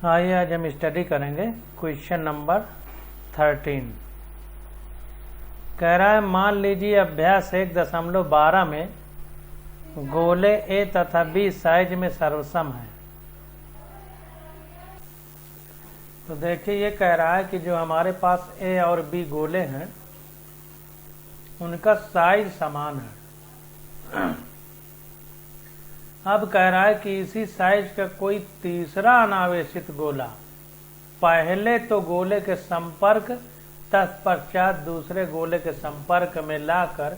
आइए आज हम स्टडी करेंगे क्वेश्चन नंबर 13। कह रहा है मान लीजिए अभ्यास 1.12 में गोले ए तथा बी साइज में सर्वसम है। तो देखिए ये कह रहा है कि जो हमारे पास ए और बी गोले हैं उनका साइज समान है। अब कह रहा है कि इसी साइज का कोई तीसरा अनावेशित गोला पहले तो गोले के संपर्क तत्पश्चात दूसरे गोले के संपर्क में लाकर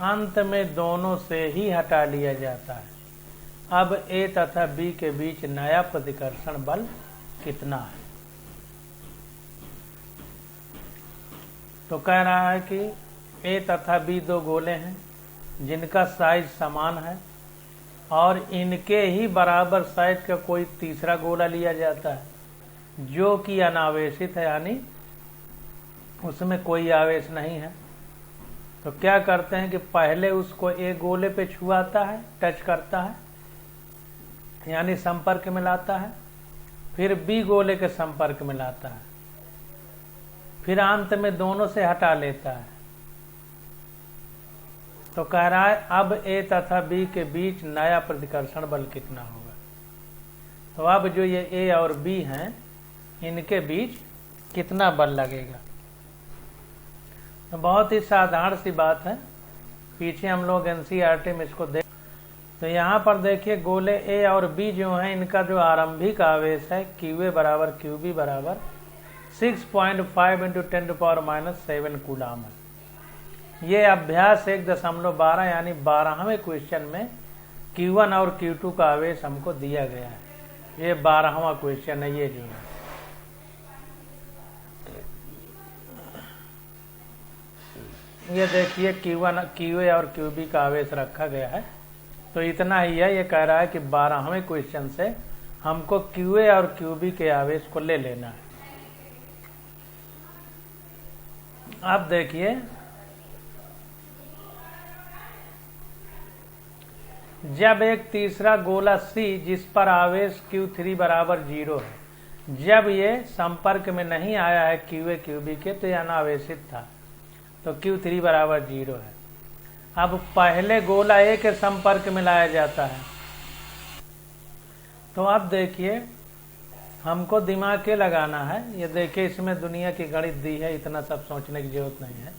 अंत में दोनों से ही हटा लिया जाता है। अब ए तथा बी के बीच नया प्रतिकर्षण बल कितना है? तो कह रहा है कि ए तथा बी दो गोले हैं जिनका साइज समान है और इनके ही बराबर साइज का कोई तीसरा गोला लिया जाता है जो कि अनावेशित है, यानी उसमें कोई आवेश नहीं है। तो क्या करते हैं कि पहले उसको ए गोले पे छुआता है, टच करता है, यानी संपर्क में लाता है, फिर बी गोले के संपर्क में लाता है, फिर अंत में दोनों से हटा लेता है। तो कह रहा है अब ए तथा बी के बीच नया प्रतिकर्षण बल कितना होगा। तो अब जो ये ए और बी हैं इनके बीच कितना बल लगेगा। तो बहुत ही साधारण सी बात है, पीछे हम लोग एनसीईआरटी में इसको देख। तो यहाँ पर देखिए गोले ए और बी जो हैं इनका जो आरंभिक आवेश है QA बराबर QB बराबर 6.5 × 10⁻⁷ कूलाम है। ये अभ्यास 1.12 यानी 12वें क्वेश्चन में Q1 और Q2 का आवेश हमको दिया गया है। ये 12वां क्वेश्चन है। ये जो है ये देखिए Q1 QA और QB का आवेश रखा गया है। तो इतना ही है। ये कह रहा है कि 12वें क्वेश्चन से हमको QA और QB के आवेश को ले लेना है। अब देखिए जब एक तीसरा गोला C जिस पर आवेश Q3 बराबर 0 है, जब ये संपर्क में नहीं आया है QA QB के तो यह अनावेशित था, तो Q3 बराबर 0 है। अब पहले गोला A के संपर्क में लाया जाता है। तो अब देखिए हमको दिमाग के लगाना है। ये देखिए इसमें दुनिया की गणित दी है, इतना सब सोचने की जरूरत नहीं है।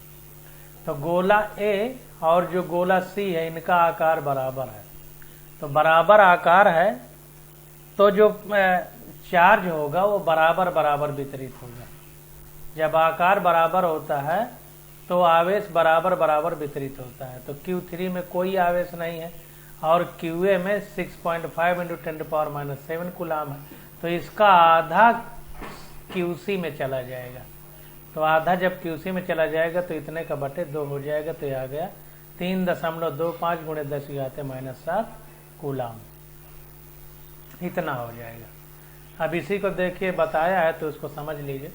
तो गोला A और जो गोला C है इनका आकार बराबर है। तो बराबर आकार है तो जो चार्ज होगा वो बराबर बराबर वितरित होगा। जब आकार बराबर होता है तो आवेश बराबर बराबर वितरित होता है। तो Q3 में कोई आवेश नहीं है और QA में 6.5 × 10⁻⁷ कूलाम है। तो इसका आधा QC में चला जाएगा। तो आधा जब QC में चला जाएगा तो इतने का बटे 2 हो जाएगा। तो यह आ गया 3.25 × 10⁻⁷ कूलाम, इतना हो जाएगा। अब इसी को देखिए बताया है तो उसको समझ लीजिए।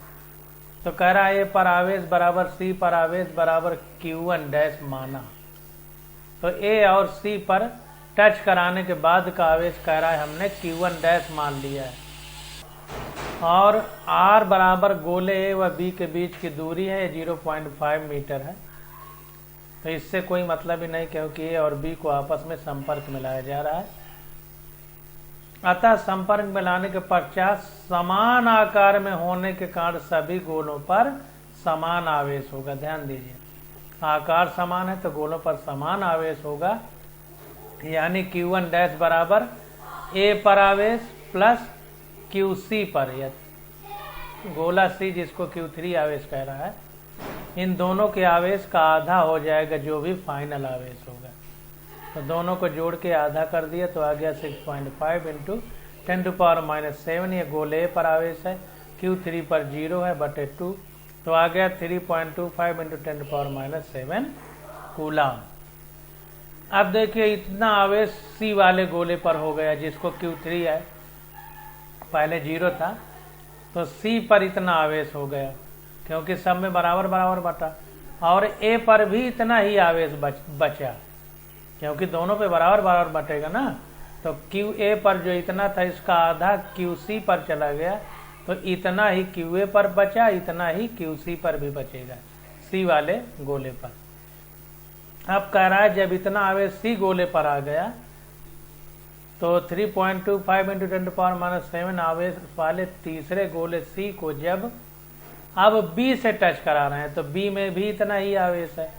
तो कह रहा है A पर आवेश बराबर C पर आवेश बराबर Q1 डैश माना। तो A और C पर टच कराने के बाद का आवेश कह रहा है हमने Q1 डैश मान लिया है और R बराबर गोले A व B के बीच की दूरी है 0.5 मीटर है। तो इससे कोई मतलब ही नहीं क्योंकि A और B को आपस में संपर्क में लाया जा रहा है। अतः संपर्क में लाने के पश्चात समान आकार में होने के कारण सभी गोलों पर समान आवेश होगा। ध्यान दीजिए आकार समान है तो गोलों पर समान आवेश होगा, यानी Q1 डैश बराबर A पर आवेश प्लस QC पर, या गोला C जिसको Q3 आवेश कह रहा है, इन दोनों के आवेश का आधा हो जाएगा जो भी फाइनल आवेश होगा। तो दोनों को जोड़ के आधा कर दिया तो आ गया 6.5 × 10⁻⁷। ये गोले पर आवेश है, Q3 पर 0 है बटे 2, तो आ गया 3.25 × 10⁻⁷ कूलाम। अब देखिए इतना आवेश C वाले गोले पर हो गया जिसको Q3 है, पहले 0 था, तो C पर इतना आवेश हो गया क्योंकि सब में बराबर बराबर बटा। और A पर भी इतना ही आवेश बचा क्योंकि दोनों पे बराबर बराबर बटेगा ना। तो क्यू ए पर जो इतना था इसका आधा क्यू सी पर चला गया, तो इतना ही क्यू ए पर बचा, इतना ही क्यू सी पर भी बचेगा, सी वाले गोले पर। अब कह रहा है जब इतना आवेश सी गोले पर आ गया तो 3.25 × 10⁻⁷ आवेश वाले तीसरे गोले सी को जब अब बी से टच करा रहे हैं, तो बी में भी इतना ही आवेश है,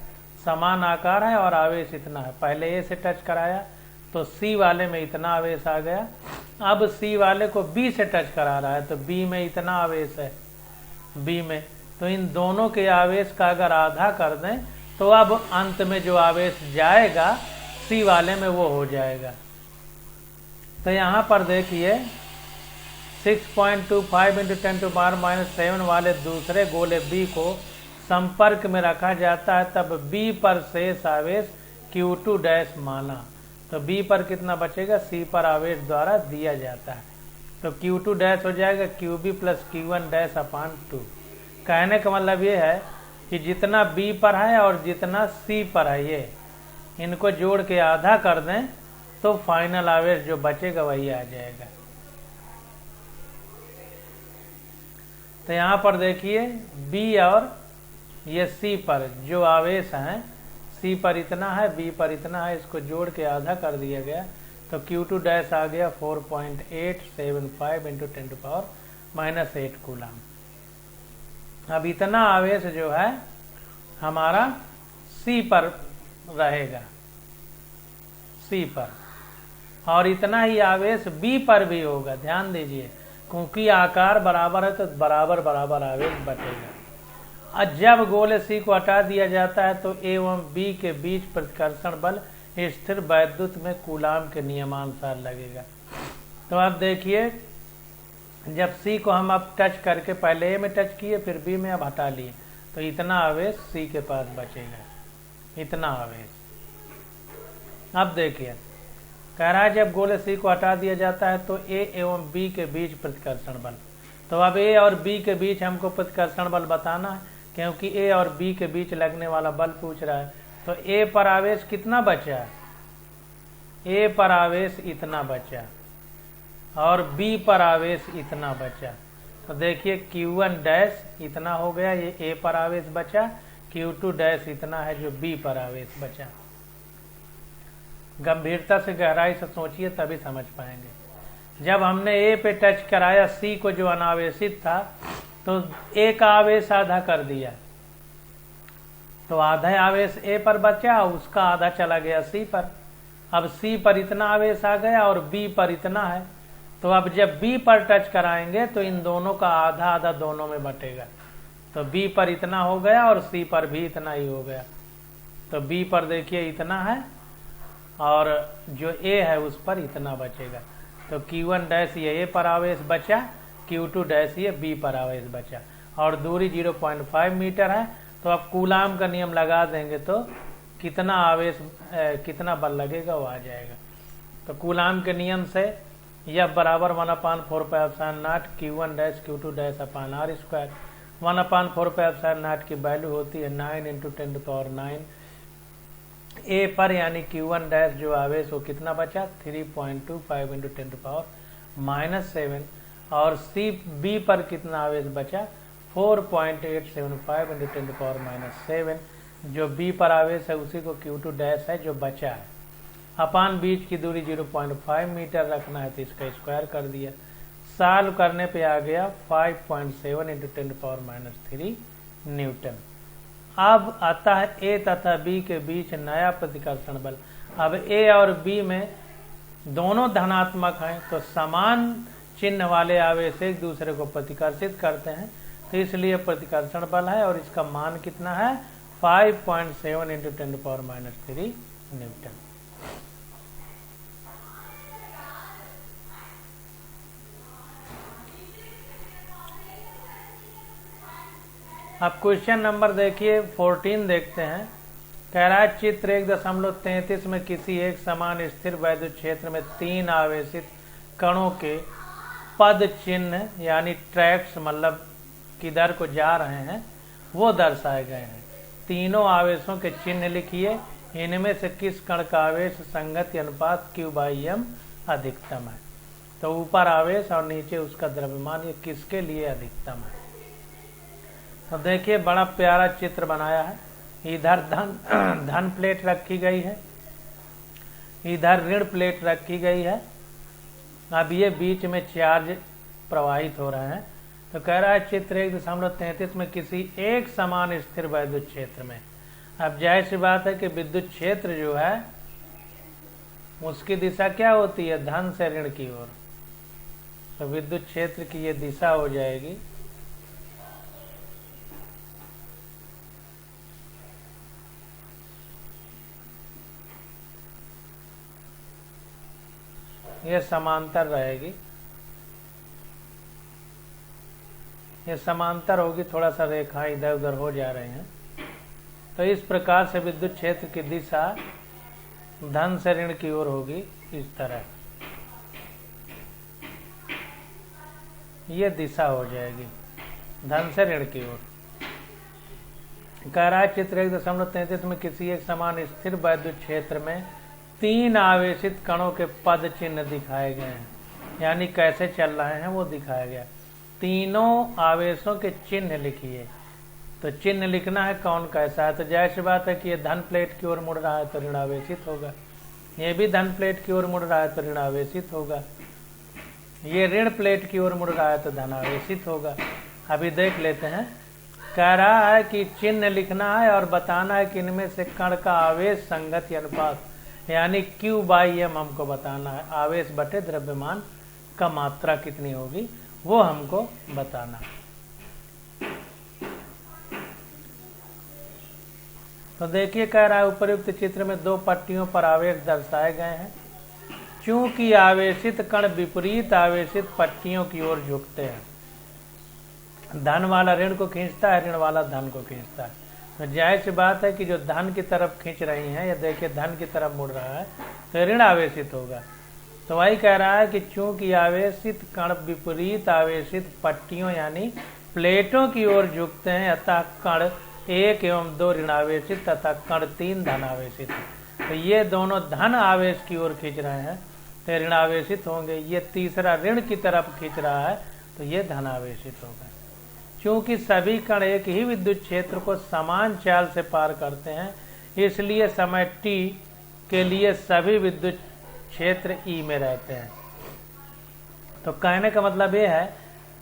समान आकार है और आवेश इतना है। पहले ए से टच कराया तो सी वाले में इतना आवेश आ गया, अब सी वाले को बी से टच करा रहा है तो बी में इतना आवेश है, बी में, तो इन दोनों के आवेश का अगर आधा कर दें तो अब अंत में जो आवेश जाएगा सी वाले में वो हो जाएगा। तो यहाँ पर देखिए 6.25 × 10⁻⁷ वाले दूसरे गोले बी को संपर्क में रखा जाता है, तब बी पर शेष आवेश Q2 माना, तो बी पर कितना बचेगा, सी पर आवेश द्वारा दिया जाता है, तो Q2 हो जाएगा QB + Q1-2। कहने का मतलब ये है कि जितना बी पर है और जितना सी पर है ये इनको जोड़ के आधा कर दें तो फाइनल आवेश जो बचेगा वही आ जाएगा। तो यहाँ पर देखिए बी और ये सी पर जो आवेश हैं, सी पर इतना है, बी पर इतना है, इसको जोड़ के आधा कर दिया गया, तो Q2 आ गया 4.875 × 10⁻⁸ कूलम। अब इतना आवेश जो है हमारा सी पर रहेगा, सी पर, और इतना ही आवेश बी पर भी होगा। ध्यान दीजिए क्योंकि आकार बराबर है तो बराबर बराबर आवेश बचेगा। और जब गोले सी को हटा दिया जाता है तो ए एवं बी के बीच प्रतिकर्षण बल स्थिर वैद्युत में कूलाम के नियमानुसार लगेगा। तो अब देखिए जब सी को हम अब टच करके पहले ए में टच किए फिर बी में अब हटा लिए, तो इतना आवेश सी के पास बचेगा, इतना आवेश। अब देखिए कह रहा है जब गोले सी को हटा दिया जाता है तो ए एवं बी के बीच प्रतिकर्षण बल, तो अब ए और बी के बीच हमको प्रतिकर्षण बल बताना है, क्योंकि ए और बी के बीच लगने वाला बल पूछ रहा है। तो ए पर आवेश कितना बचा, ए पर आवेश इतना बचा और बी पर आवेश इतना बचा, तो देखिए Q1 इतना हो गया, ये ए पर आवेश बचा, Q2 इतना है जो बी पर आवेश बचा। गंभीरता से गहराई से सोचिए तभी समझ पाएंगे। जब हमने ए पे टच कराया सी को जो अनावेशित था, तो ए का आवेश आधा कर दिया, तो आधा आवेश ए पर बचा, उसका आधा चला गया सी पर। अब सी पर इतना आवेश आ गया और बी पर इतना है, तो अब जब बी पर टच कराएंगे तो इन दोनों का आधा आधा दोनों में बटेगा, तो बी पर इतना हो गया और सी पर भी इतना ही हो गया। तो बी पर देखिए इतना है और जो ए है उस पर इतना बचेगा, तो Q1 ये ए पर आवेश बचा, Q2 ये बी पर आवेश बचा, और दूरी 0.5 मीटर है। तो अब कूलाम का नियम लगा देंगे तो कितना आवेश कितना बल लगेगा वो आ जाएगा। तो कूलाम के नियम से यह बराबर 1/4πε0 Q1 Q2/r²। 1/4πε0 की वैल्यू होती है 9 × 10⁹ ए पर, यानी Q1 जो आवेश वो कितना बचा 3.25 × 10⁻⁷, और सी बी पर कितना आवेश बचा 4.875 × 10⁻⁷। जो बी पर आवेश है उसी को Q2 है जो बचा है। अपान बीच की दूरी 0.5 मीटर रखना है तो इसका स्क्वायर कर दिया, सॉल्व करने पे आ गया 5.7 × 10⁻³ न्यूटन। अब आता है ए तथा बी के बीच नया प्रतिकर्षण बल। अब ए और बी में दोनों धनात्मक हैं, तो समान चिन्ह वाले आवेश एक दूसरे को प्रतिकर्षित करते हैं, तो इसलिए प्रतिकर्षण बल है, और इसका मान कितना है 5.7 × 10⁻³ न्यूटन। अब क्वेश्चन नंबर देखिए 14 देखते हैं। कह रहा है चित्र 1.33 में किसी एक समान स्थिर वैद्युत क्षेत्र में 3 आवेशित कणों के पद चिन्ह यानी ट्रैक्स मतलब किधर को जा रहे हैं वो दर्शाए गए हैं। तीनों आवेशों के चिन्ह लिखिए, इनमें से किस कण का आवेश संगति अनुपात Q/m अधिकतम है। तो ऊपर आवेश और नीचे उसका द्रव्यमान, ये किसके लिए अधिकतम है? तो देखिए बड़ा प्यारा चित्र बनाया है। इधर धन प्लेट रखी गई है, इधर ऋण प्लेट रखी गई है। अब ये बीच में चार्ज प्रवाहित हो रहे हैं। तो कह रहा है चित्र 1.33 में किसी एक समान स्थिर वैद्युत क्षेत्र में। अब जाहिर सी बात है कि विद्युत क्षेत्र जो है उसकी दिशा क्या होती है? धन से ऋण की ओर। तो विद्युत क्षेत्र की ये दिशा हो जाएगी ये समांतर रहेगी, ये समांतर होगी। थोड़ा सा रेखा इधर उधर हो जा रहे हैं। तो इस प्रकार से विद्युत क्षेत्र की दिशा धन से ऋण की ओर होगी, इस तरह ये दिशा हो जाएगी धन से ऋण की ओर। कह रहा है चित्र 1.33 में किसी एक समान स्थिर वैद्युत क्षेत्र में 3 आवेशित कणों के पद चिन्ह दिखाए गए हैं। यानी कैसे चल रहे हैं वो दिखाया गया। तीनों आवेशों के चिन्ह लिखिए। तो चिन्ह लिखना है कौन कैसा है। तो जाहिर सी बात है कि ये धन प्लेट की ओर मुड़ रहा है तो ऋण आवेशित होगा, ये भी धन प्लेट की ओर मुड़ रहा है तो ऋण आवेशित होगा, ये ऋण प्लेट की ओर मुड़ रहा है तो धन आवेशित होगा। अभी देख लेते हैं। कह रहा है कि चिन्ह लिखना है और बताना है कि इनमें से कण का आवेश संगति अनुपात यानी Q/m हमको बताना है। आवेश बटे द्रव्यमान का मात्रा कितनी होगी वो हमको बताना है। तो देखिए कह रहा है उपयुक्त चित्र में 2 पट्टियों पर आवेश दर्शाए गए हैं। चूंकि आवेशित कण विपरीत आवेशित पट्टियों की ओर झुकते हैं, धन वाला ऋण को खींचता है, ऋण वाला धन को खींचता है। तो जाहिर सी बात है कि जो धन की तरफ खींच रही हैं, या देखिए धन की तरफ मुड़ रहा है तो ऋण आवेशित होगा। तो वही कह रहा है कि चूंकि आवेशित कण विपरीत आवेशित पट्टियों यानी प्लेटों की ओर झुकते हैं, अतः कण 1 एवं 2 ऋण आवेशित तथा कण 3 धन आवेशित है। तो ये दोनों धन आवेश की ओर खींच रहे हैं तो ऋण आवेशित होंगे। ये तीसरा ऋण की तरफ खींच रहा है तो ये धन आवेशित होगा। चूंकि सभी कण एक ही विद्युत क्षेत्र को समान चाल से पार करते हैं, इसलिए समय t के लिए सभी विद्युत क्षेत्र E में रहते हैं। तो कहने का मतलब ये है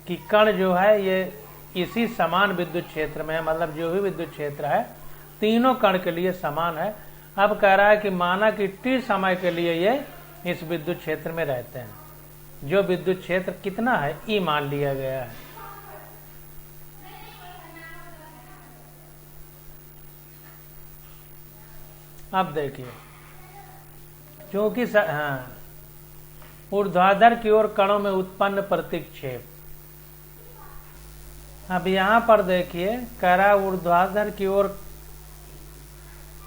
कि कण जो है ये इसी समान विद्युत क्षेत्र में है, मतलब जो भी विद्युत क्षेत्र है तीनों कण के लिए समान है। अब कह रहा है कि माना कि t समय के लिए ये इस विद्युत क्षेत्र में रहते हैं। जो विद्युत क्षेत्र कितना है E मान लिया गया है। अब देखिए क्योंकि ऊर्ध्वाधर की ओर कणों में उत्पन्न प्रतिक्षेप। अब यहाँ पर देखिए कह रहा है ऊर्ध्वाधर की ओर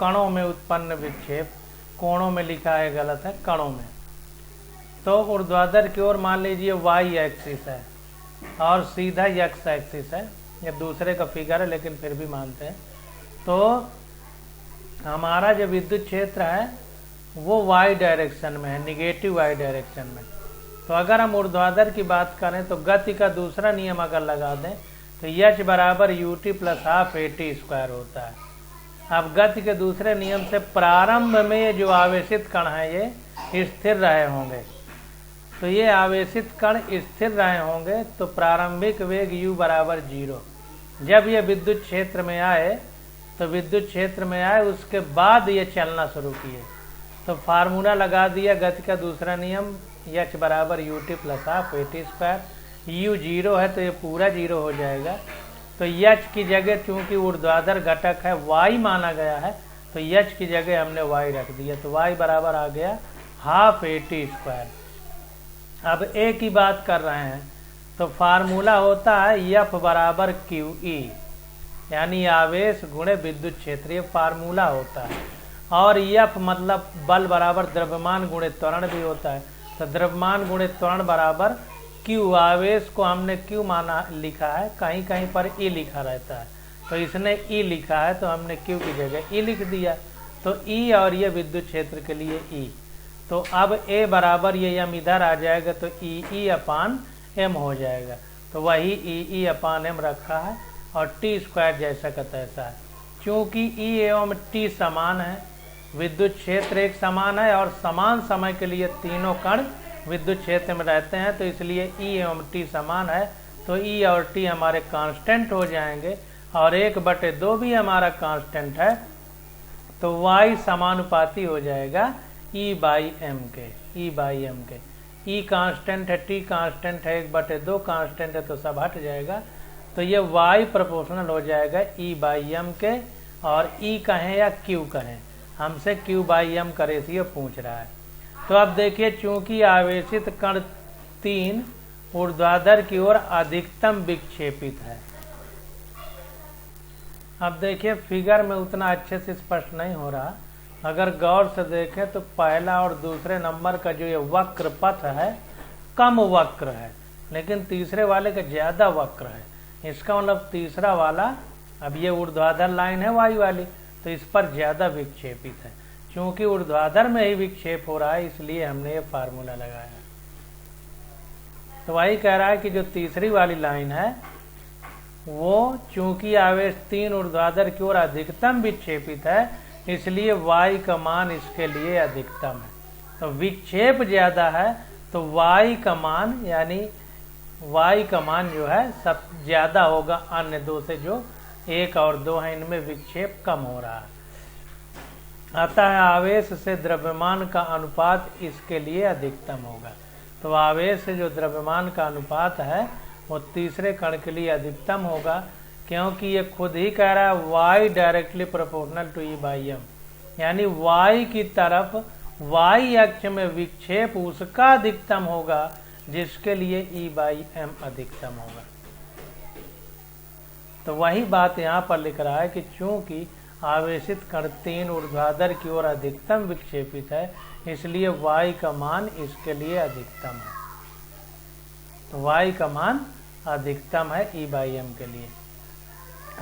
कणों में उत्पन्न विक्षेप, कोणों में लिखा है गलत है, कणों में। तो ऊर्ध्वाधर की ओर मान लीजिए y एक्सिस है और सीधा x एक्सिस है। ये दूसरे का फिगर है लेकिन फिर भी मानते हैं। तो हमारा जो विद्युत क्षेत्र है वो y डायरेक्शन में है, निगेटिव y डायरेक्शन में। तो अगर हम ऊर्ध्वाधर की बात करें तो गति का दूसरा नियम अगर लगा दें तो h बराबर ut प्लस हाफ at² होता है। अब गति के दूसरे नियम से प्रारंभ में जो आवेशित कण है ये स्थिर रहे होंगे। तो ये आवेशित कण स्थिर रहे होंगे तो प्रारंभिक वेग u बराबर 0। जब ये विद्युत क्षेत्र में आए तो विद्युत क्षेत्र में आए उसके बाद ये चलना शुरू किए तो फार्मूला लगा दिया गति का दूसरा नियम, h बराबर ut plus half at²। u 0 है तो ये पूरा 0 हो जाएगा। तो h की जगह चूंकि ऊर्ध्वाधर घटक है y माना गया है तो h की जगह हमने y रख दिया। तो y बराबर आ गया हाफ at²। अब a की बात कर रहे हैं तो फार्मूला होता है F बराबर QE यानी आवेश गुणे विद्युत क्षेत्र, ये फार्मूला होता है। और F मतलब बल बराबर द्रव्यमान गुणे त्वरण भी होता है। तो द्रव्यमान गुणे त्वरण बराबर Q, आवेश को हमने Q माना लिखा है, कहीं कहीं पर E लिखा रहता है तो इसने E लिखा है तो हमने Q की जगह E लिख दिया। तो E और ये विद्युत क्षेत्र के लिए E। तो अब a बराबर ये m इधर आ जाएगा तो ई अपान m हो जाएगा। तो वही ई अपान m रखा है और टी स्क्वायर जैसा का तैसा है। चूंकि ई एवं टी समान है, विद्युत क्षेत्र एक समान है और समान समय के लिए तीनों कण विद्युत क्षेत्र में रहते हैं, तो इसलिए ई एवं टी समान है। तो ई और टी हमारे कांस्टेंट हो जाएंगे और 1/2 भी हमारा कांस्टेंट है, तो y समानुपाती हो जाएगा E/m के। E कांस्टेंट है, टी कांस्टेंट है, 1/2 कांस्टेंट है, तो सब हट जाएगा। तो ये y प्रोपोर्शनल हो जाएगा E/m के। और E कहें या Q कहें, हमसे Q/m का रेशियो पूछ रहा है। तो अब देखिए, चूंकि आवेशित कण 3 ऊर्ध्वाधर की ओर अधिकतम विक्षेपित है। अब देखिए फिगर में उतना अच्छे से स्पष्ट नहीं हो रहा, अगर गौर से देखें तो पहला और दूसरे नंबर का जो ये वक्र पथ है कम वक्र है, लेकिन तीसरे वाले का ज्यादा वक्र है। इसका मतलब तीसरा वाला, अब ये ऊर्ध्वाधर लाइन है वाई वाली, तो इस पर ज्यादा विक्षेपित है। क्योंकि ऊर्ध्वाधर में ही विक्षेप हो रहा है, इसलिए हमने ये फार्मूला लगाया। तो वही कह रहा है कि जो तीसरी वाली लाइन है वो चूंकि आवेश 3 ऊर्ध्वाधर की ओर अधिकतम विक्षेपित है, इसलिए y का मान इसके लिए अधिकतम है। तो विक्षेप ज्यादा है तो y का मान, यानी y का मान जो है सब ज्यादा होगा अन्य दो से, जो 1 और 2 है, इनमें विक्षेप कम हो रहा है। अतः आवेश से द्रव्यमान का अनुपात इसके लिए अधिकतम होगा। तो आवेश से जो द्रव्यमान का अनुपात है वो तीसरे कण के लिए अधिकतम होगा, क्योंकि ये खुद ही कह रहा है y directly proportional to E/m, यानी y की तरफ y अक्ष में विक्षेप उसका अधिकतम होगा जिसके लिए E/m अधिकतम होगा। तो वही बात यहाँ पर लिख रहा है कि चूंकि आवेशित कण 3 ऊर्ध्वाधर की ओर अधिकतम विक्षेपित है, इसलिए y का मान इसके लिए अधिकतम है। तो y का मान अधिकतम है E/m के लिए।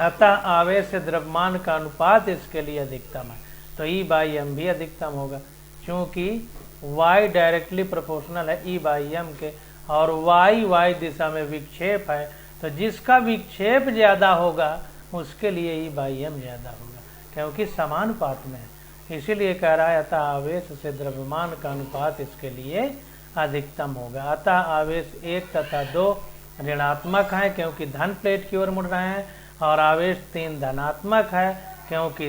अतः आवेश से द्रव्यमान का अनुपात इसके लिए अधिकतम है, तो E/m भी अधिकतम होगा। क्योंकि y डायरेक्टली प्रोपोर्शनल है E/m के और y दिशा में विक्षेप है, तो जिसका विक्षेप ज्यादा होगा उसके लिए E/m ज्यादा होगा, क्योंकि समानुपात में है। इसीलिए कह रहा है अतः आवेश से द्रव्यमान का अनुपात इसके लिए अधिकतम होगा। अतः आवेश 1 तथा 2 ऋणात्मक है क्योंकि धन प्लेट की ओर मुड़ रहे हैं, और आवेश 3 धनात्मक है क्योंकि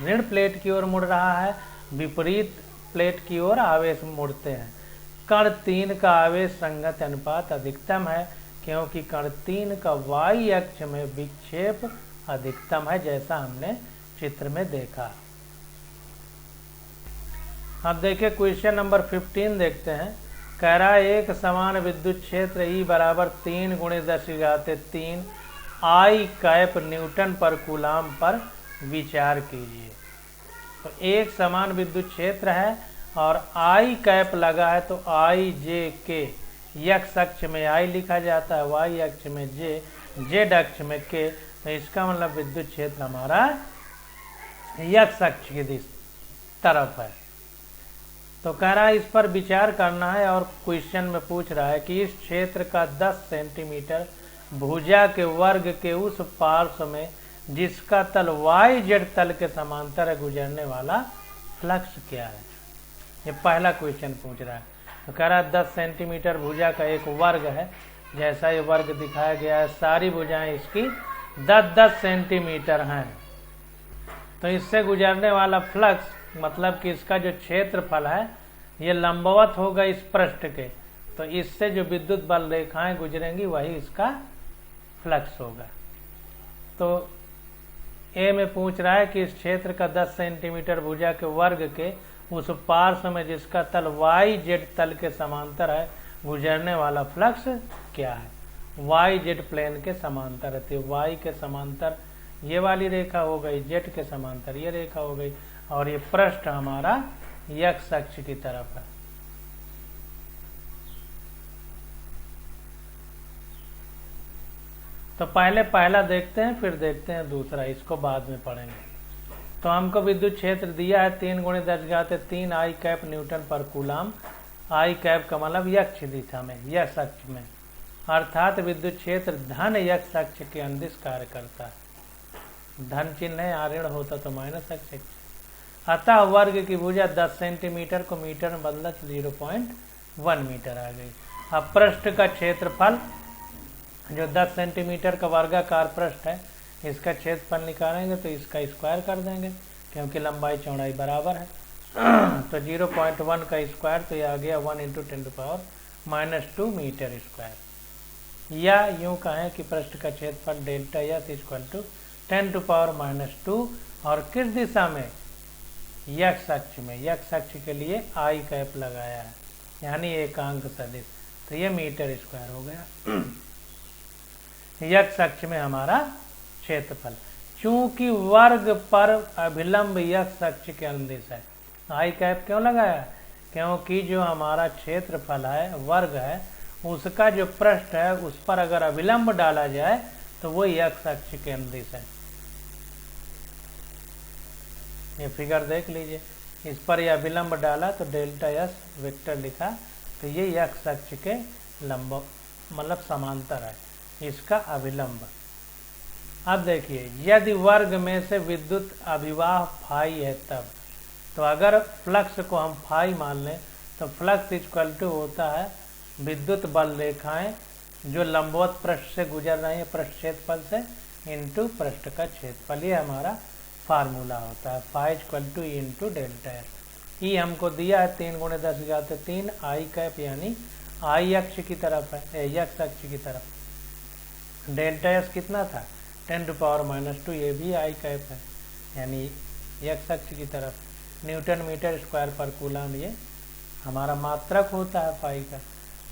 ऋण प्लेट की ओर मुड़ रहा है। विपरीत प्लेट की ओर आवेश मुड़ते हैं। कण 3 का आवेश संगत अनुपात अधिकतम है क्योंकि कण 3 का y अक्ष में विक्षेप अधिकतम है, जैसा हमने चित्र में देखा। अब देखिए क्वेश्चन नंबर 15 देखते हैं। कह रहा है एक समान विद्युत क्षेत्र E बराबर 3 × 10⁻³ I कैप न्यूटन पर कूलाम पर विचार कीजिए। तो एक समान विद्युत क्षेत्र है और I कैप लगा है, तो I J K, x अक्ष में I लिखा जाता है, y अक्ष में J, z अक्ष में K। तो इसका मतलब विद्युत क्षेत्र हमारा x अक्ष की तरफ है। तो कह रहा है इस पर विचार करना है और क्वेश्चन में पूछ रहा है कि इस क्षेत्र का 10 सेंटीमीटर भुजा के वर्ग के उस पार्श्व में जिसका तल YZ तल के समांतर है गुजरने वाला फ्लक्स क्या है। ये पहला क्वेश्चन पूछ रहा है। तो कह रहा है 10 सेंटीमीटर भुजा का एक वर्ग है, जैसा ये वर्ग दिखाया गया है। सारी भुजाएं इसकी 10-10 सेंटीमीटर हैं। तो इससे गुजरने वाला फ्लक्स, मतलब कि इसका जो क्षेत्रफल है ये लंबवत होगा इस पृष्ठ के, तो इससे जो विद्युत बल रेखाएं गुजरेंगी वही इसका फ्लक्स होगा। तो ए में पूछ रहा है कि इस क्षेत्र का 10 सेंटीमीटर भुजा के वर्ग के उस पार्श्व में जिसका तल YZ तल के समांतर है गुजरने वाला फ्लक्स क्या है। YZ प्लेन के समांतर है, तो Y के समांतर ये वाली रेखा हो गई, Z के समांतर ये रेखा हो गई, और ये पृष्ठ हमारा x अक्ष की तरफ है। तो पहले पहला देखते हैं, फिर देखते हैं दूसरा, इसको बाद में पढ़ेंगे। तो हमको विद्युत क्षेत्र दिया है 3 × 10⁻³ आई कैप न्यूटन पर कूलाम। आई कैप का मतलब यक्ष दिशा में, यक्ष अक्ष में, अर्थात विद्युत क्षेत्र धन यक्ष अक्ष के अंदिश कार्य करता है। धन चिन्ह है, ऋण होता तो माइनस अक्ष। अतः वर्ग की भुजा 10 सेंटीमीटर को मीटर में बदला तो 0.1 मीटर आ गई। अब पृष्ठ का क्षेत्रफल जो 10 सेंटीमीटर का वर्गाकार पृष्ठ है, इसका क्षेत्रफल निकालेंगे तो इसका स्क्वायर कर देंगे क्योंकि लंबाई चौड़ाई बराबर है। तो 0.1 का स्क्वायर तो यह आ गया 1 × 10⁻² मीटर स्क्वायर। या यूं कहें कि पृष्ठ का क्षेत्रफल डेल्टा एस = 10⁻²। और किस दिशा में? यक्ष अक्ष में। यक्ष अक्ष के लिए आई कैप लगाया है, यानी एकांक सदिश, तो ये मीटर स्क्वायर हो गया। यक्ष अक्ष में हमारा क्षेत्रफल, चूंकि वर्ग पर अभिलंब यक्ष अक्ष के अंदिश है। आई कैप क्यों लगाया? क्योंकि जो हमारा क्षेत्रफल है, वर्ग है, उसका जो पृष्ठ है उस पर अगर अभिलंब डाला जाए तो वो यक्ष अक्ष के अंदिश है। ये फिगर देख लीजिए, इस पर यह अभिलंब डाला तो डेल्टा एस वेक्टर लिखा, तो ये यक्ष अक्ष के लंब मतलब समांतर है, इसका अभिलंब। अब देखिए, यदि वर्ग में से विद्युत अभिवाह फाई है तब, तो अगर फ्लक्स को हम फाई मान लें तो फ्लक्स = होता है विद्युत बल रेखाएं जो लंबवत पृष्ठ से गुजर रही है, पृष्ठ क्षेत्रफल से, इंटू पृष्ठ का क्षेत्रफल। ये हमारा फार्मूला होता है, फाई = E × डेल्टा एस। ई हमको दिया है 3 × 10⁻³ आई कैप, यानी आई अक्ष की तरफ है, यक्ष अक्ष की तरफ। डेल्टा एस कितना था? 10⁻²। ये भी आई कैप है, यानी यक्ष अक्ष की तरफ। न्यूटन मीटर स्क्वायर पर कूलाम ये हमारा मात्रक होता है फाई का।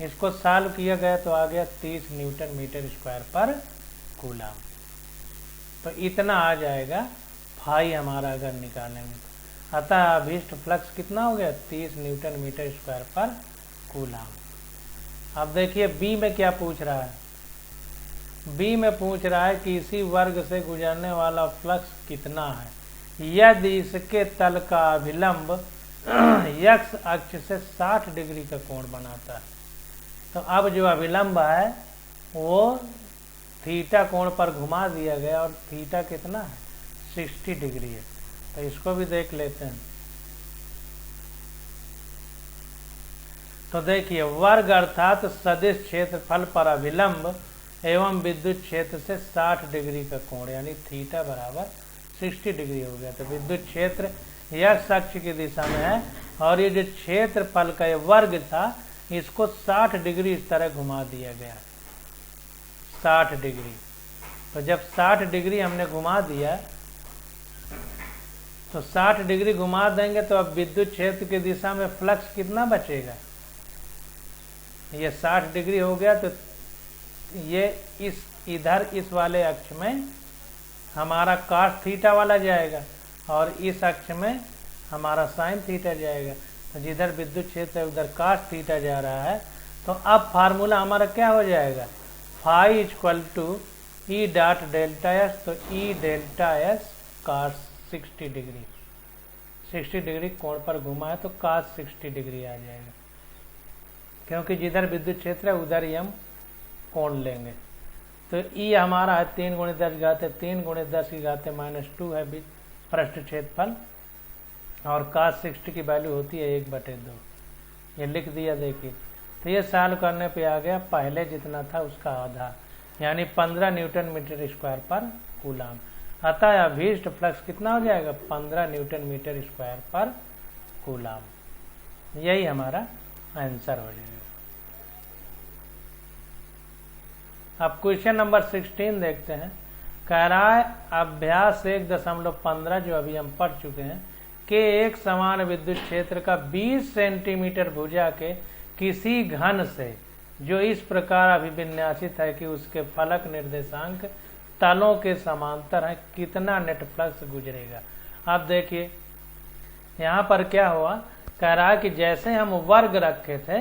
इसको सॉल्व किया गया तो आ गया 30 न्यूटन मीटर स्क्वायर पर कूलाम। तो इतना आ जाएगा फाई हमारा अगर निकालेंगे तो। अतः अभीष्ट फ्लक्स कितना हो गया? 30 न्यूटन मीटर स्क्वायर पर कूलाम। अब देखिए बी में क्या पूछ रहा है। बी में पूछ रहा है कि इसी वर्ग से गुजरने वाला फ्लक्स कितना है यदि इसके तल का अभिलंब यक्ष अक्ष से 60 डिग्री का कोण बनाता है। तो अब जो अभिलंब है वो थीटा कोण पर घुमा दिया गया, और थीटा कितना है? 60 डिग्री है। तो इसको भी देख लेते हैं। तो देखिए, वर्ग अर्थात सदिश क्षेत्रफल पर अभिलंब एवं विद्युत क्षेत्र से 60 डिग्री का कोण, यानी थीटा बराबर 60 डिग्री हो गया। तो विद्युत क्षेत्र यक्ष अक्ष की दिशा में है, और ये जो क्षेत्रफल का ये वर्ग था इसको 60 डिग्री इस तरह घुमा दिया गया, 60 डिग्री। तो जब 60 डिग्री हमने घुमा दिया, तो 60 डिग्री घुमा देंगे तो अब विद्युत क्षेत्र की दिशा में फ्लक्स कितना बचेगा? ये 60 डिग्री हो गया, तो ये इस इधर इस वाले अक्ष में हमारा cos थीटा वाला जाएगा, और इस अक्ष में हमारा sin थीटा जाएगा। तो जिधर विद्युत क्षेत्र है उधर cos थीटा जा रहा है। तो अब फार्मूला हमारा क्या हो जाएगा? Phi = E dot delta S. तो E delta S cos 60 degree, 60 degree कोण पर घुमा है तो cos 60 डिग्री आ जाएगा, क्योंकि जिधर विद्युत क्षेत्र है उधर ही हम कोण लेंगे। तो E हमारा है 3 × 10⁻³ × 10⁻² है पृष्ठ क्षेत्रफल, और cos 60 की वैल्यू होती है 1/2। ये लिख दिया देखिए। तो ये सॉल्व करने पे आ गया पहले जितना था उसका आधा, यानी 15 न्यूटन मीटर स्क्वायर पर कूलाम। अतः अभीष्ट फ्लक्स कितना हो जाएगा? 15 न्यूटन मीटर स्क्वायर पर कूलाम। यही हमारा आंसर हो जाएगा। अब क्वेश्चन नंबर 16 देखते हैं। कह रहा है अभ्यास 1.15 जो अभी हम पढ़ चुके हैं के एक समान विद्युत क्षेत्र का 20 सेंटीमीटर भुजा के किसी घन से जो इस प्रकार अभिविन्यासित है कि उसके फलक निर्देशांक तलों के समांतर है, कितना नेट फ्लक्स गुजरेगा। अब देखिए यहाँ पर क्या हुआ, कह रहा है कि जैसे हम वर्ग रखे थे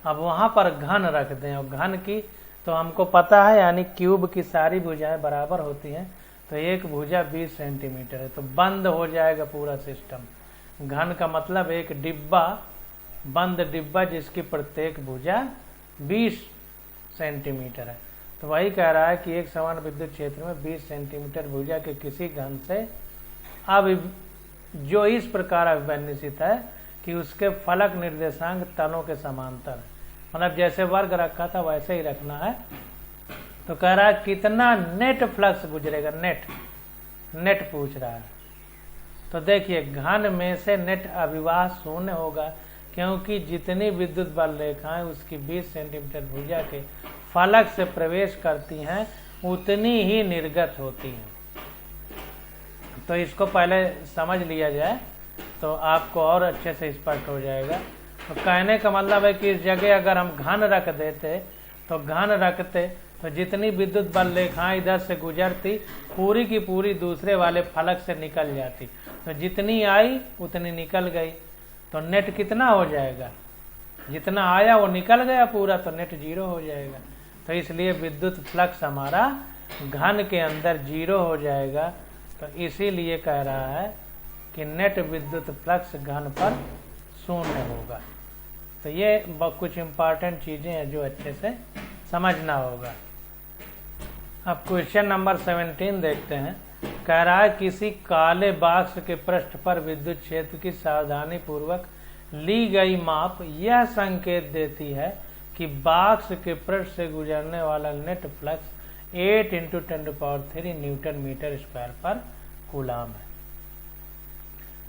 अब वहां पर घन रख दें, और घन की तो हमको पता है यानी क्यूब की सारी भुजाएं बराबर होती हैं। तो एक भुजा 20 सेंटीमीटर है, तो बंद हो जाएगा पूरा सिस्टम। घन का मतलब एक डिब्बा, बंद डिब्बा जिसकी प्रत्येक भुजा 20 सेंटीमीटर है। तो वही कह रहा है कि एक समान विद्युत क्षेत्र में 20 सेंटीमीटर भुजा के किसी घन से अब जो इस प्रकार अभिविन्यसित है कि उसके फलक निर्देशांक तलों के समांतर है, मतलब जैसे वर्ग रखा था वैसे ही रखना है। तो कह रहा है कितना नेट फ्लक्स गुजरेगा, नेट पूछ रहा है। तो देखिए घन में से नेट अभिवाह शून्य होगा, क्योंकि जितनी विद्युत बल रेखाएं उसकी 20 सेंटीमीटर भुजा के फलक से प्रवेश करती हैं उतनी ही निर्गत होती हैं। तो इसको पहले समझ लिया जाए तो आपको और अच्छे से स्पष्ट हो जाएगा। तो कहने का मतलब है कि इस जगह अगर हम घन रख देते तो घन रखते तो जितनी विद्युत बल रेखाएं इधर से गुजरती पूरी की पूरी दूसरे वाले फलक से निकल जाती, तो जितनी आई उतनी निकल गई, तो नेट कितना हो जाएगा, जितना आया वो निकल गया पूरा, तो नेट 0 हो जाएगा। तो इसलिए विद्युत फ्लक्स हमारा घन के अंदर 0 हो जाएगा। तो इसीलिए कह रहा है कि नेट विद्युत फ्लक्स घन पर शून्य होगा। तो ये कुछ इम्पॉर्टेंट चीजें हैं जो अच्छे से समझना होगा। अब क्वेश्चन नंबर 17 देखते हैं। कह रहा है किसी काले बॉक्स के पृष्ठ पर विद्युत क्षेत्र की सावधानी पूर्वक ली गई माप यह संकेत देती है कि बॉक्स के पृष्ठ से गुजरने वाला net flux 8 × 10³ newton metre square पर कूलाम है।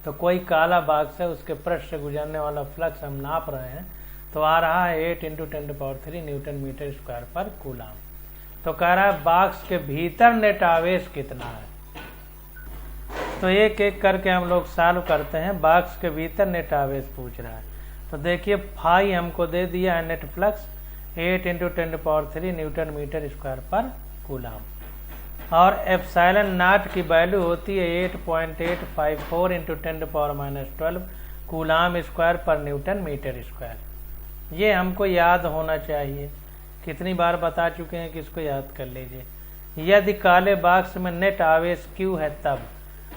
तो कोई काला बॉक्स है, उसके पृष्ठ से गुजरने वाला फ्लक्स हम नाप रहे हैं, तो आ रहा है 8 × 10³ न्यूटन मीटर स्क्वायर पर कूलाम। तो कह रहा है बॉक्स के भीतर नेट आवेश कितना है। तो एक एक करके हम लोग सॉल्व करते हैं। बॉक्स के भीतर नेट आवेश पूछ रहा है। तो देखिए फाई हमको दे दिया है net flux 8 × 10³ newton metre square पर कूलाम, और एप्सिलॉन नॉट की वैल्यू होती है 8.854 × 10⁻12 कूलाम स्क्वायर पर न्यूटन मीटर स्क्वायर। ये हमको याद होना चाहिए, कितनी बार बता चुके हैं कि इसको याद कर लीजिए। यदि काले बॉक्स में नेट आवेश Q है, तब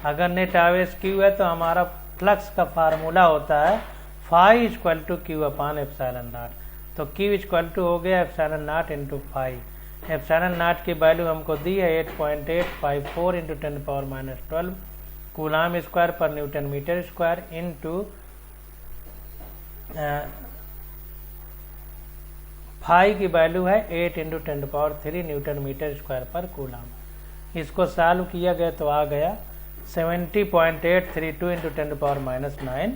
अगर नेट आवेश Q है तो हमारा फ्लक्स का फार्मूला होता है फाई = Q/ε0। तो Q हो गया ε0 × फाई। ε0 की वैल्यू हमको दी है 8.854 × 10⁻12 कूलाम स्क्वायर पर newton metre square into phi की वैल्यू है 8 × 10³ न्यूटन मीटर स्क्वायर पर कूलाम। इसको सॉल्व किया गया तो आ गया 70.832 × 10⁻9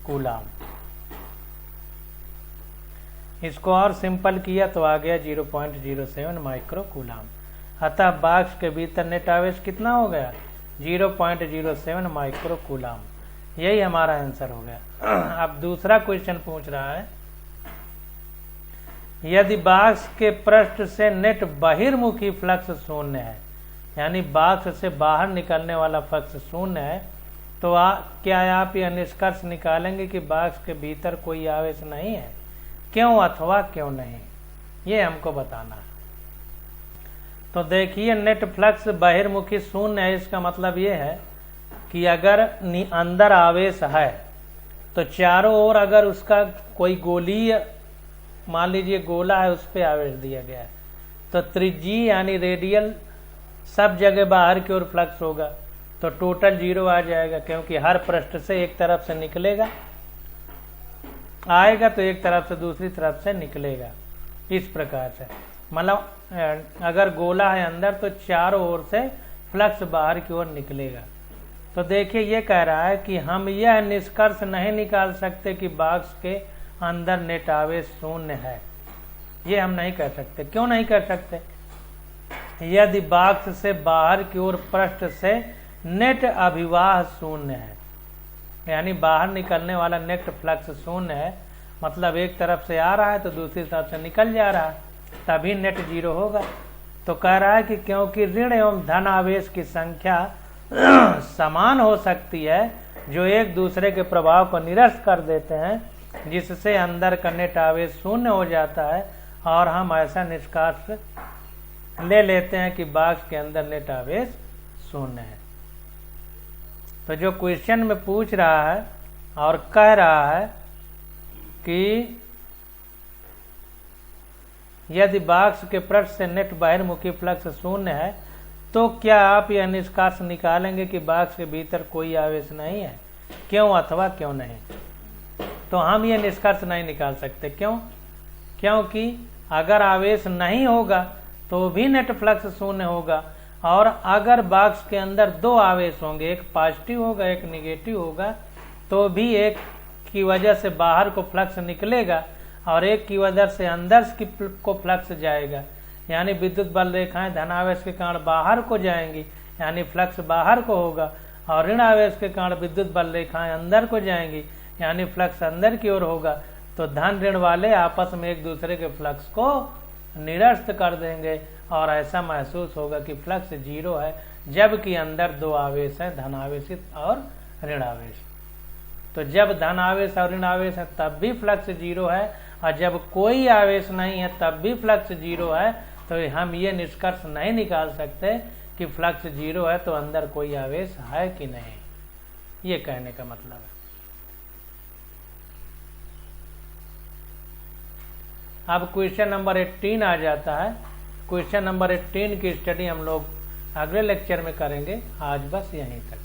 कूलाम। इसको और सिंपल किया तो आ गया 0.07 माइक्रो कूलाम। अतः बॉक्स के भीतर नेट आवेश कितना हो गया 0.07 माइक्रो कूलाम। यही हमारा आंसर हो गया। अब दूसरा क्वेश्चन पूछ रहा है यदि बॉक्स के पृष्ठ से नेट बहिर्मुखी फ्लक्स शून्य है, यानी बॉक्स से बाहर निकलने वाला फ्लक्स शून्य है, तो क्या आप यह निष्कर्ष निकालेंगे कि बॉक्स के भीतर कोई आवेश नहीं है, क्यों अथवा क्यों नहीं, ये हमको बताना है। तो देखिए नेट फ्लक्स बहिर्मुखी शून्य है, इसका मतलब ये है कि अगर अंदर आवेश है तो चारों ओर अगर उसका कोई गोलीय, मान लीजिए गोला है, उस पर आवेश दिया गया है, तो त्रिज्यीय यानी रेडियल सब जगह बाहर की ओर फ्लक्स होगा, तो टोटल 0 आ जाएगा, क्योंकि हर पृष्ठ से एक तरफ से निकलेगा, आएगा तो एक तरफ से दूसरी तरफ से निकलेगा। इस प्रकार से मतलब अगर गोला है अंदर तो चारों ओर से फ्लक्स बाहर की ओर निकलेगा। तो देखिए ये कह रहा है कि हम यह निष्कर्ष नहीं निकाल सकते कि बॉक्स के अंदर नेट आवेश शून्य है, ये हम नहीं कर सकते। क्यों नहीं कर सकते? यदि बॉक्स से बाहर की ओर पृष्ठ से नेट अभिवाह शून्य है, यानी बाहर निकलने वाला नेट फ्लक्स शून्य है, मतलब एक तरफ से आ रहा है तो दूसरी तरफ से निकल जा रहा है, तभी नेट 0 होगा। तो कह रहा है कि क्योंकि ऋण एवं धन आवेश की संख्या समान हो सकती है जो एक दूसरे के प्रभाव को निरस्त कर देते हैं, जिससे अंदर का नेट आवेश शून्य हो जाता है, और हम ऐसा निष्कर्ष ले लेते हैं कि बॉक्स के अंदर नेट आवेश शून्य है। तो जो क्वेश्चन में पूछ रहा है और कह रहा है कि यदि बॉक्स के पृष्ठ से नेट बहिर्मुखी फ्लक्स शून्य है तो क्या आप यह निष्कर्ष निकालेंगे कि बॉक्स के भीतर कोई आवेश नहीं है, क्यों अथवा क्यों नहीं? तो हम ये निष्कर्ष नहीं निकाल सकते। क्यों? क्योंकि अगर आवेश नहीं होगा तो भी नेट फ्लक्स शून्य होगा, और अगर बॉक्स के अंदर दो आवेश होंगे, एक पॉजिटिव होगा एक निगेटिव होगा, तो भी एक की वजह से बाहर को फ्लक्स निकलेगा और एक की वजह से अंदर को फ्लक्स जाएगा। यानी विद्युत बल रेखाएं धनावेश के कारण बाहर को जाएंगी, यानी फ्लक्स बाहर को होगा, और ऋण आवेश के कारण विद्युत बल रेखाएं अंदर को जाएंगी, यानी फ्लक्स अंदर की ओर होगा। तो धन ऋण वाले आपस में एक दूसरे के फ्लक्स को निरस्त कर देंगे और ऐसा महसूस होगा कि फ्लक्स जीरो है, जबकि अंदर दो आवेश है, धनावेशित और ऋण आवेश। तो जब धन आवेश और ऋण आवेश है तब भी फ्लक्स जीरो है, और जब कोई आवेश नहीं है तब भी फ्लक्स जीरो है। तो हम ये निष्कर्ष नहीं निकाल सकते कि फ्लक्स जीरो है तो अंदर कोई आवेश है कि नहीं, ये कहने का मतलब है। अब क्वेश्चन नंबर 18 आ जाता है। क्वेश्चन नंबर 18 की स्टडी हम लोग अगले लेक्चर में करेंगे। आज बस यहीं तक।